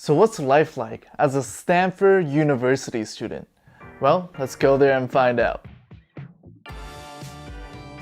So what's life like as a Stanford University student? Well, let's go there and find out.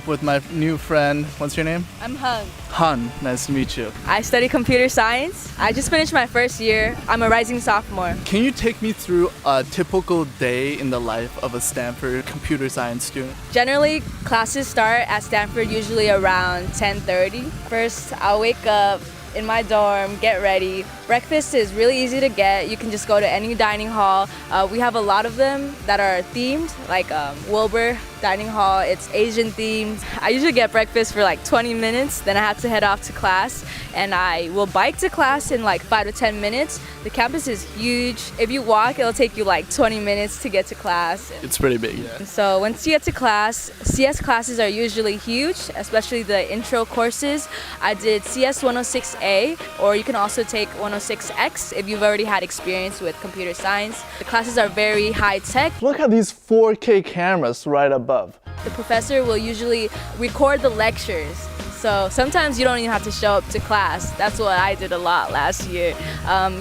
With my new friend, what's your name? I'm Han. Han, nice to meet you. I study computer science. I just finished my first year. I'm a rising sophomore. Can you take me through a typical day in the life of a Stanford computer science student? Generally, classes start at Stanford usually around 10:30. First, I'll wake up in my dorm, get ready. Breakfast is really easy to get. You can just go to any dining hall. We have a lot of them that are themed, like Wilbur Dining Hall. It's Asian themed. I usually get breakfast for like 20 minutes, then I have to head off to class, and I will bike to class in like 5 to 10 minutes. The campus is huge. If you walk, it'll take you like 20 minutes to get to class. It's pretty big, yeah. So once you get to class, CS classes are usually huge, especially the intro courses. I did CS 106A, or you can also take 106X if you've already had experience with computer science. The classes are very high tech. Look at these 4K cameras right above. The professor will usually record the lectures. So sometimes you don't even have to show up to class. That's what I did a lot last year.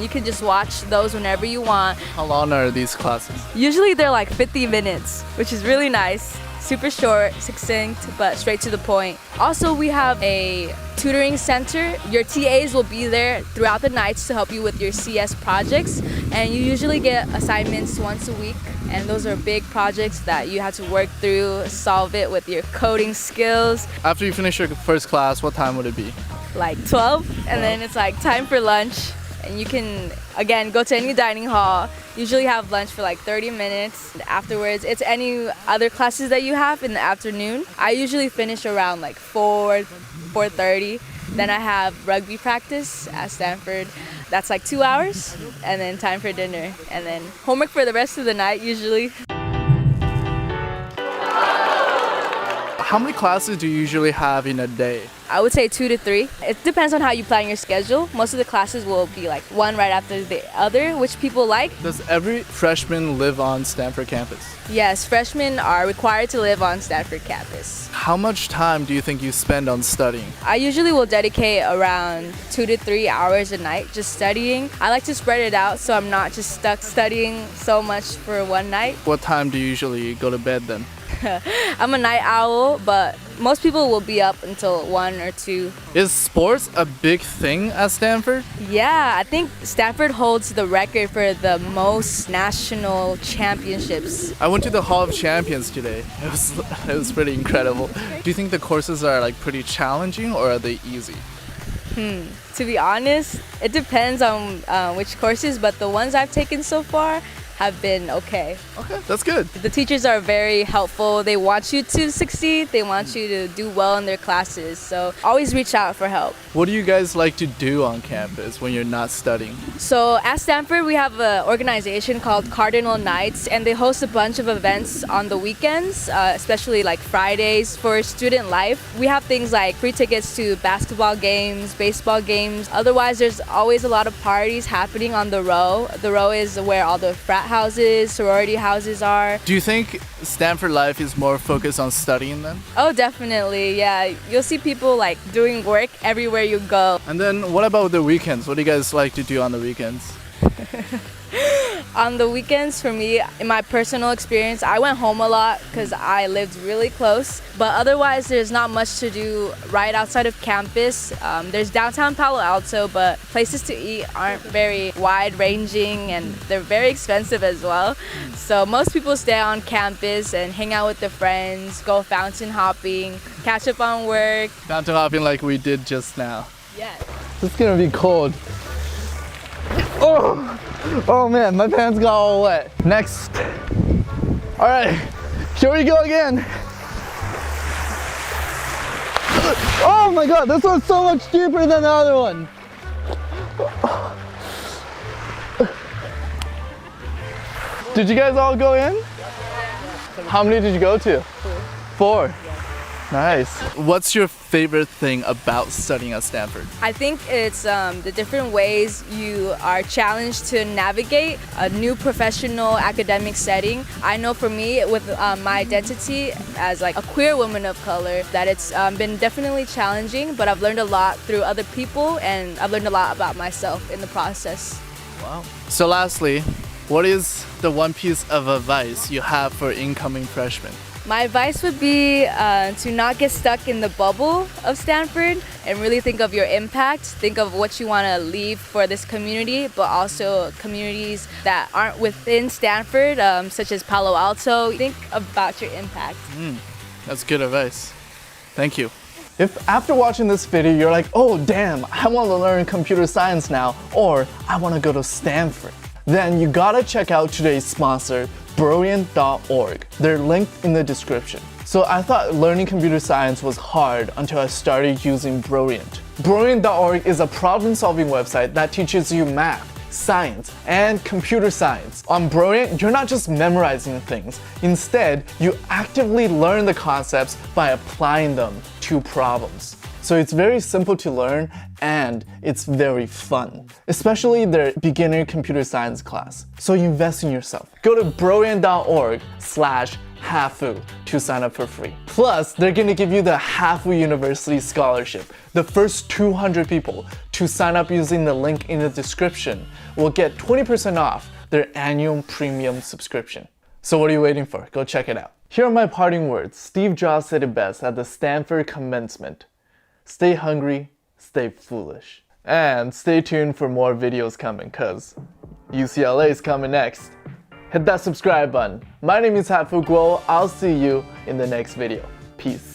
You can just watch those whenever you want. How long are these classes? Usually they're like 50 minutes, which is really nice. Super short, succinct, but straight to the point. Also, we have a tutoring center. Your TAs will be there throughout the nights to help you with your CS projects, and you usually get assignments once a week, and those are big projects that you have to work through, solve it with your coding skills. After you finish your first class, what time would it be? Like 12, and then it's like time for lunch, and you can, again, go to any dining hall. Usually have lunch for like 30 minutes. Afterwards, it's any other classes that you have in the afternoon. I usually finish around like 4:30. Then I have rugby practice at Stanford. That's like 2 hours, and then time for dinner, and then homework for the rest of the night usually. How many classes do you usually have in a day? I would say 2 to 3. It depends on how you plan your schedule. Most of the classes will be like one right after the other, which people like. Does every freshman live on Stanford campus? Yes, freshmen are required to live on Stanford campus. How much time do you think you spend on studying? I usually will dedicate around 2 to 3 hours a night just studying. I like to spread it out so I'm not just stuck studying so much for one night. What time do you usually go to bed then? I'm a night owl, but most people will be up until 1 or 2. Is sports a big thing at Stanford? Yeah, I think Stanford holds the record for the most national championships. I went to the Hall of Champions today. It was pretty incredible. Do you think the courses are like pretty challenging, or are they easy? To be honest, it depends on which courses, but the ones I've taken so far have been okay. Okay, that's good. The teachers are very helpful. They want you to succeed. They want you to do well in their classes. So always reach out for help. What do you guys like to do on campus when you're not studying? So at Stanford, we have an organization called Cardinal Nights, and they host a bunch of events on the weekends, especially like Fridays for student life. We have things like free tickets to basketball games, baseball games. Otherwise, there's always a lot of parties happening on the row. The row is where all the frat houses, sorority houses are. Do you think Stanford life is more focused on studying then? Oh, definitely, yeah. You'll see people like doing work everywhere you go. And then what about the weekends? What do you guys like to do on the weekends? On the weekends, for me, in my personal experience, I went home a lot because I lived really close. But otherwise, there's not much to do right outside of campus. There's downtown Palo Alto, but places to eat aren't very wide-ranging, and they're very expensive as well. So most people stay on campus and hang out with their friends, go fountain hopping, catch up on work. Fountain hopping like we did just now. Yes. It's gonna be cold. Oh man, my pants got all wet. Next. All right, here we go again. Oh my God, this one's so much deeper than the other one. Did you guys all go in? How many did you go to? 4. Nice. What's your favorite thing about studying at Stanford? I think it's the different ways you are challenged to navigate a new professional academic setting. I know for me, with my identity as like a queer woman of color, that it's been definitely challenging, but I've learned a lot through other people, and I've learned a lot about myself in the process. Wow. So lastly, what is the one piece of advice you have for incoming freshmen? My advice would be to not get stuck in the bubble of Stanford and really think of your impact. Think of what you want to leave for this community, but also communities that aren't within Stanford, such as Palo Alto. Think about your impact. That's good advice. Thank you. If after watching this video you're like, oh damn, I want to learn computer science now, or I want to go to Stanford, then you gotta check out today's sponsor, Brilliant.org. They're linked in the description. So I thought learning computer science was hard until I started using Brilliant. Brilliant.org is a problem-solving website that teaches you math, science, and computer science. On Brilliant, you're not just memorizing things. Instead, you actively learn the concepts by applying them to problems. So it's very simple to learn and it's very fun, especially their beginner computer science class. So invest in yourself. Go to brilliant.org/Hafu to sign up for free. Plus, they're gonna give you the Hafu University Scholarship. The first 200 people to sign up using the link in the description will get 20% off their annual premium subscription. So what are you waiting for? Go check it out. Here are my parting words. Steve Jobs said it best at the Stanford commencement. Stay hungry, stay foolish. And stay tuned for more videos coming, cause UCLA is coming next. Hit that subscribe button. My name is Hafu. I'll see you in the next video. Peace.